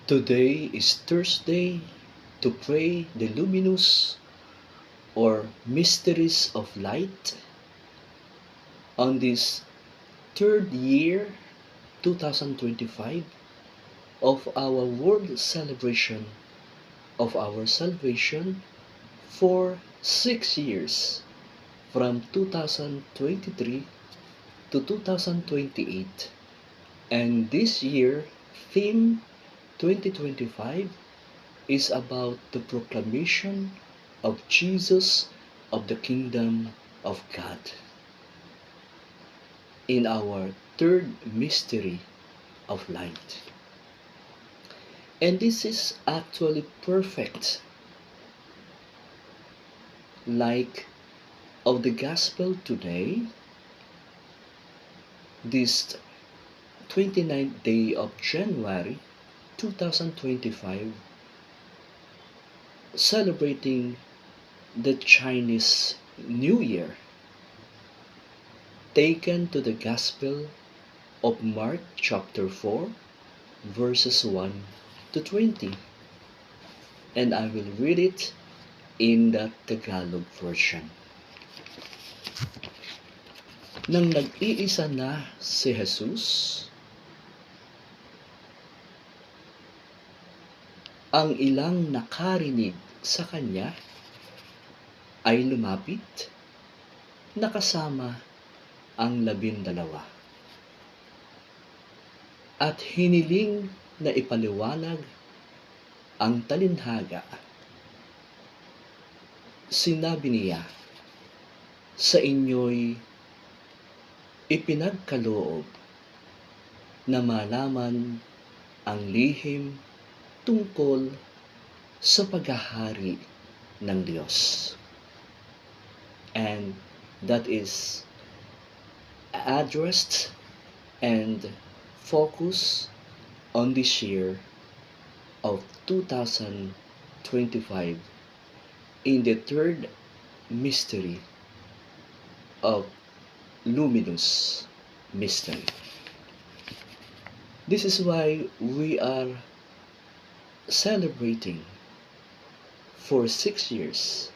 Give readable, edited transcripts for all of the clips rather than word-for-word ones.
Today is Thursday to pray the luminous or mysteries of light on this third year 2025 of our world celebration of our salvation for 6 years from 2023 to 2028, and this year theme 2025 is about the proclamation of Jesus of the kingdom of God in our third mystery of light. And this is actually perfect, like of the gospel today, this 29th day of January 2025, celebrating the Chinese New Year, taken to the Gospel of Mark chapter 4, verses 1 to 20. And I will read it in the Tagalog version. Nang nag-iisa na si Jesus, ang ilang nakarinig sa kanya ay lumapit, nakasama ang 12, at hiniling na ipaliwanag ang talinhaga. Sinabi niya, sa inyo'y ipinagkaloob na malaman ang lihim tungkol sa paghahari ng Diyos. And that is addressed and focused on this year of 2025 in the third mystery of luminous mystery. This is why we are celebrating for 6 years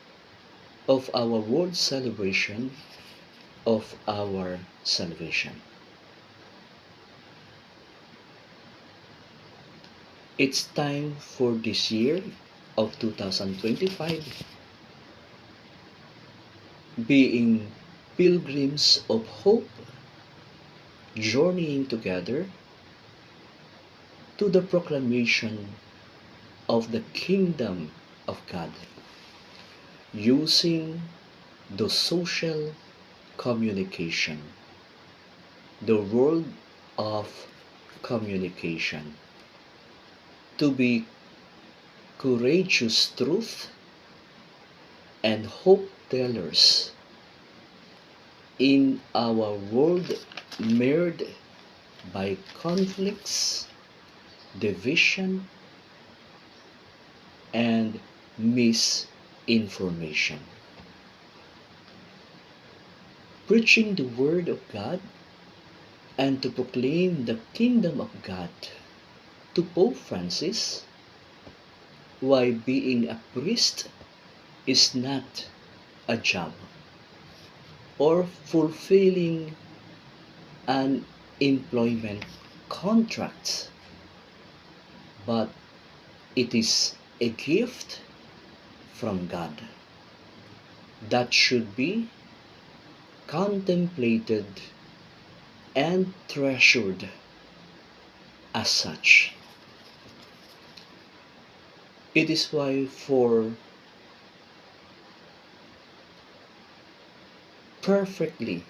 of our world celebration of our salvation. It's time for this year of 2025 being pilgrims of hope, journeying together to the proclamation of the kingdom of God, using the social communication, the world of communication, to be courageous truth and hope tellers in our world marred by conflicts, division, and misinformation. Preaching the Word of God and to proclaim the kingdom of God to Pope Francis, why being a priest is not a job or fulfilling an employment contract, but it is a gift from God that should be contemplated and treasured as such. It is why for perfectly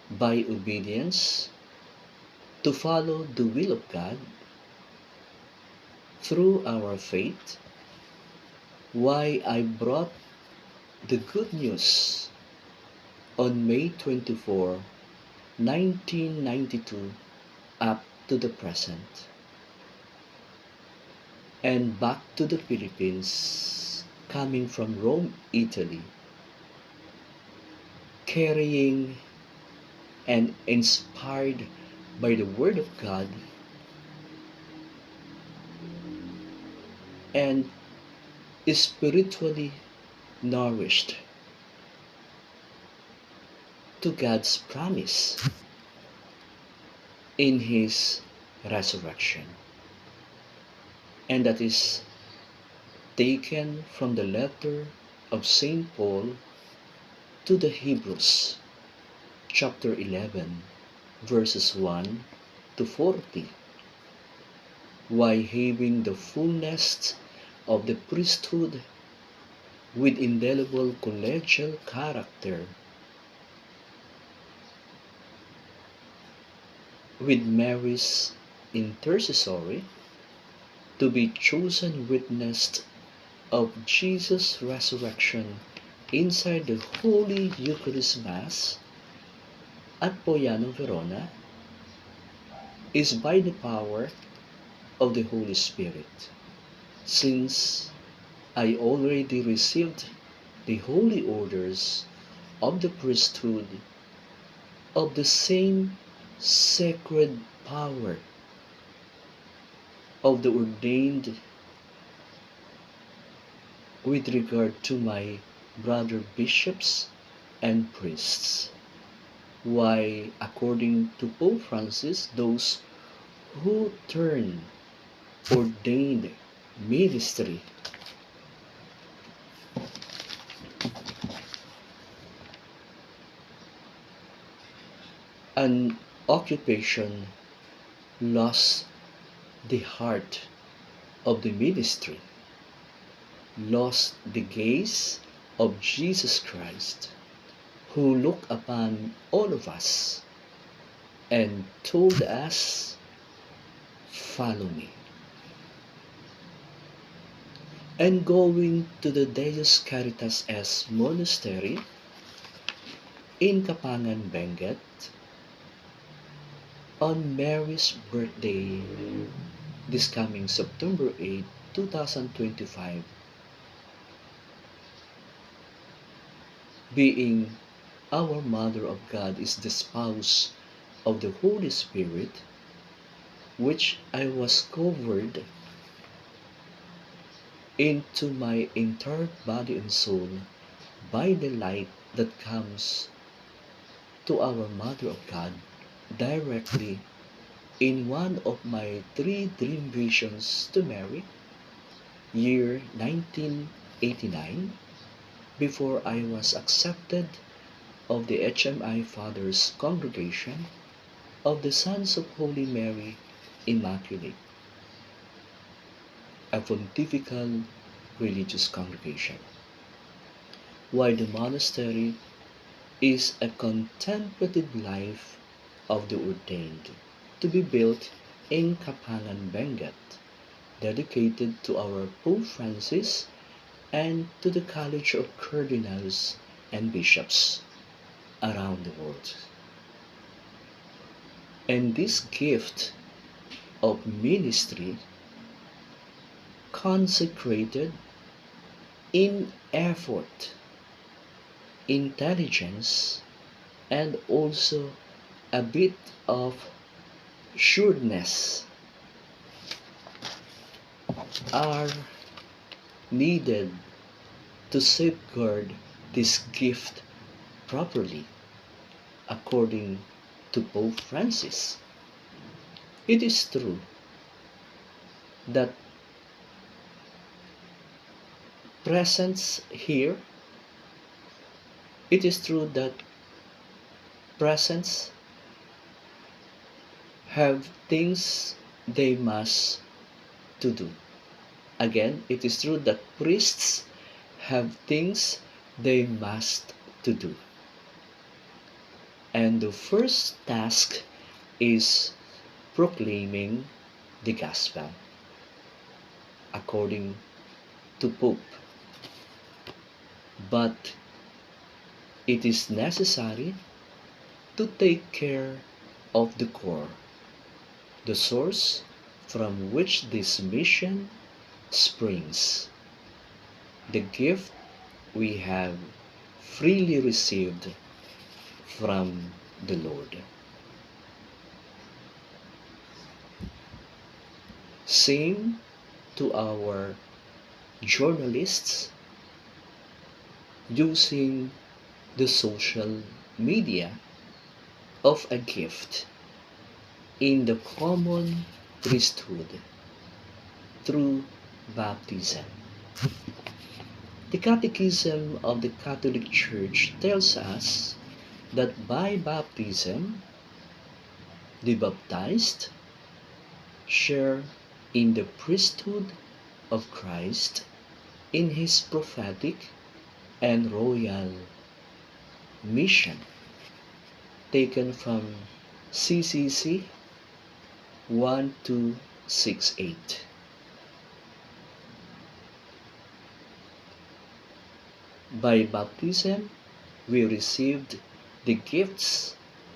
by obedience to follow the will of God through our faith, why I brought the good news on May 24, 1992 up to the present, and back to the Philippines, coming from Rome, Italy, carrying and inspired by the Word of God and spiritually nourished to God's promise in His resurrection. And that is taken from the letter of St. Paul to the Hebrews, chapter 11, verses 1 to 40. Why having the fullness of the priesthood with indelible collegial character, with Mary's intercessory, to be chosen witness of Jesus' resurrection inside the Holy Eucharist Mass at Poiano, Verona, is by the power of the Holy Spirit. Since I already received the holy orders of the priesthood of the same sacred power of the ordained with regard to my brother bishops and priests. Why, according to Pope Francis, those who turn ordained ministry an occupation lost the heart of the ministry, lost the gaze of Jesus Christ, who looked upon all of us and told us, "Follow me." And going to the Deus Caritas S Monastery in Kapangan, Benguet, on Mary's birthday this coming September 8, 2025, being our Mother of God is the spouse of the Holy Spirit, which I was covered into my entire body and soul by the light that comes to our Mother of God directly in one of my 3 dream visions to Mary, year 1989, before I was accepted of the HMI Fathers Congregation of the Sons of Holy Mary Immaculate, a pontifical religious congregation. Why the monastery is a contemplative life of the ordained, to be built in Kapangan, Benguet, dedicated to our Pope Francis and to the College of Cardinals and Bishops around the world. And this gift of ministry consecrated in effort, intelligence, and also a bit of shrewdness are needed to safeguard this gift properly, according to Pope Francis. It is true that presence here, it is true that presence have things they must to do. Again, it is true that priests have things they must to do. And the first task is proclaiming the gospel, according to Pope. But it is necessary to take care of the core, the source from which this mission springs, the gift we have freely received from the Lord. Same to our journalists using the social media of a gift in the common priesthood through baptism. The Catechism of the Catholic Church tells us that by baptism, the baptized share in the priesthood of Christ in his prophetic and royal mission, taken from CCC 1268. By baptism, we received the gifts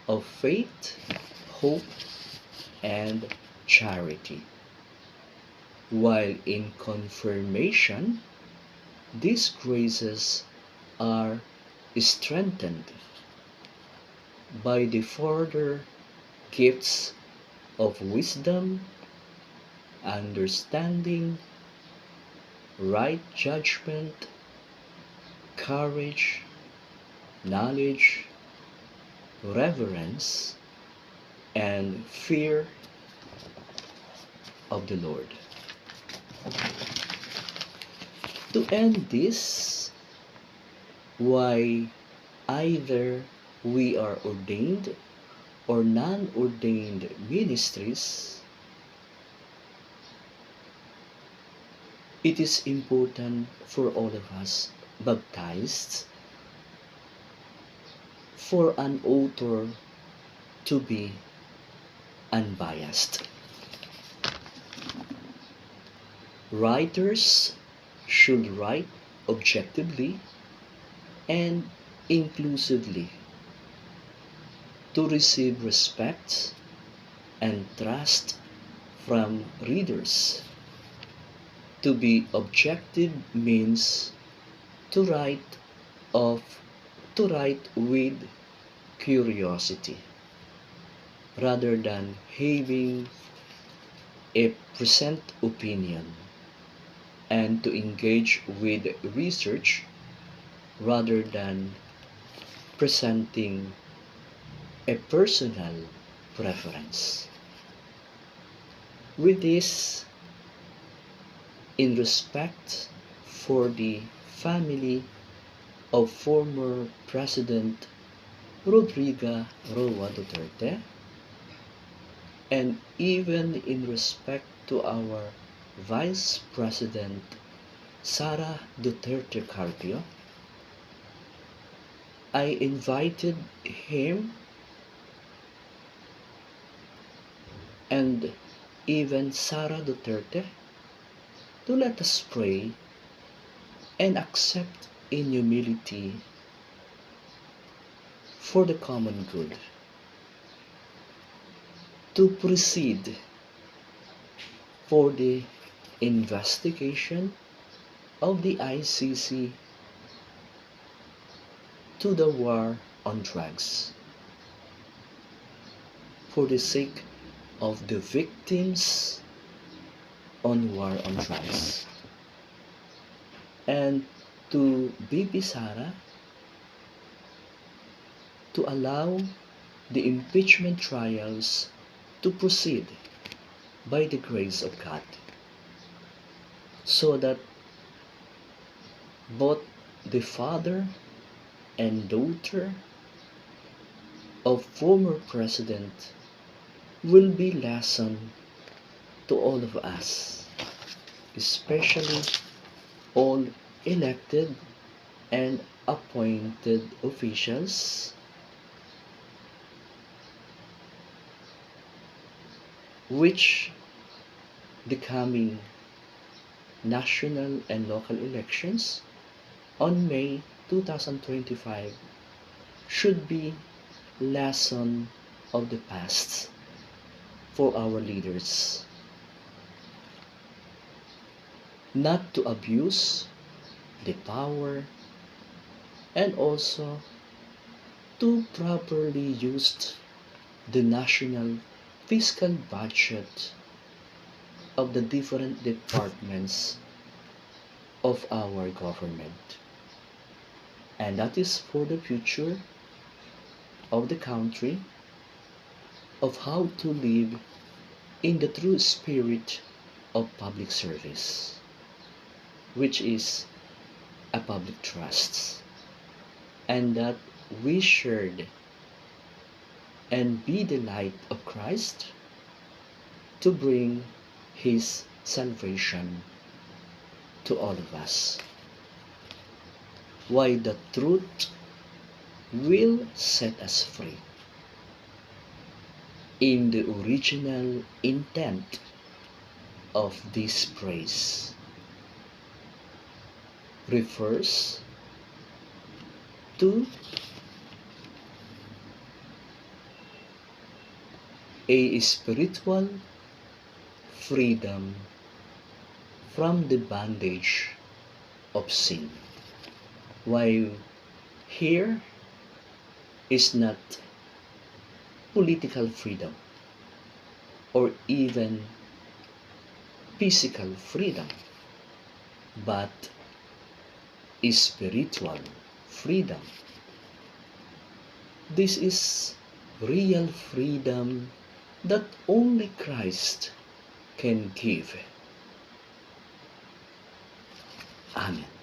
of faith, hope, and charity. While in confirmation, these graces are strengthened by the further gifts of wisdom, understanding, right judgment, courage, knowledge, reverence, and fear of the Lord. To end this, why either we are ordained or non-ordained ministries, it is important for all of us baptized for an author to be unbiased. Writers should write objectively and inclusively to receive respect and trust from readers. To be objective means to write with curiosity rather than having a present opinion, and to engage with research rather than presenting a personal preference. With this, in respect for the family of former President Rodrigo Roa Duterte, and even in respect to our Vice President Sara Duterte Carpio, I invited him and even Sara Duterte to let us pray and accept in humility for the common good, to proceed for the investigation of the ICC to the war on drugs, for the sake of the victims on war on drugs, and to Bibi Sara to allow the impeachment trials to proceed by the grace of God, so that both the father and daughter of former president will be lesson to all of us, especially all elected and appointed officials, which the coming national and local elections on May 2025 should be lesson of the past for our leaders, not to abuse the power, and also to properly use the national fiscal budget of the different departments of our government. And that is for the future of the country, of how to live in the true spirit of public service, which is a public trust, and that we shared and be the light of Christ to bring His salvation to all of us. Why the truth will set us free. In the original intent of this praise refers to a spiritual freedom from the bondage of sin. While here is not political freedom or even physical freedom, but spiritual freedom. This is real freedom that only Christ can give. Amen.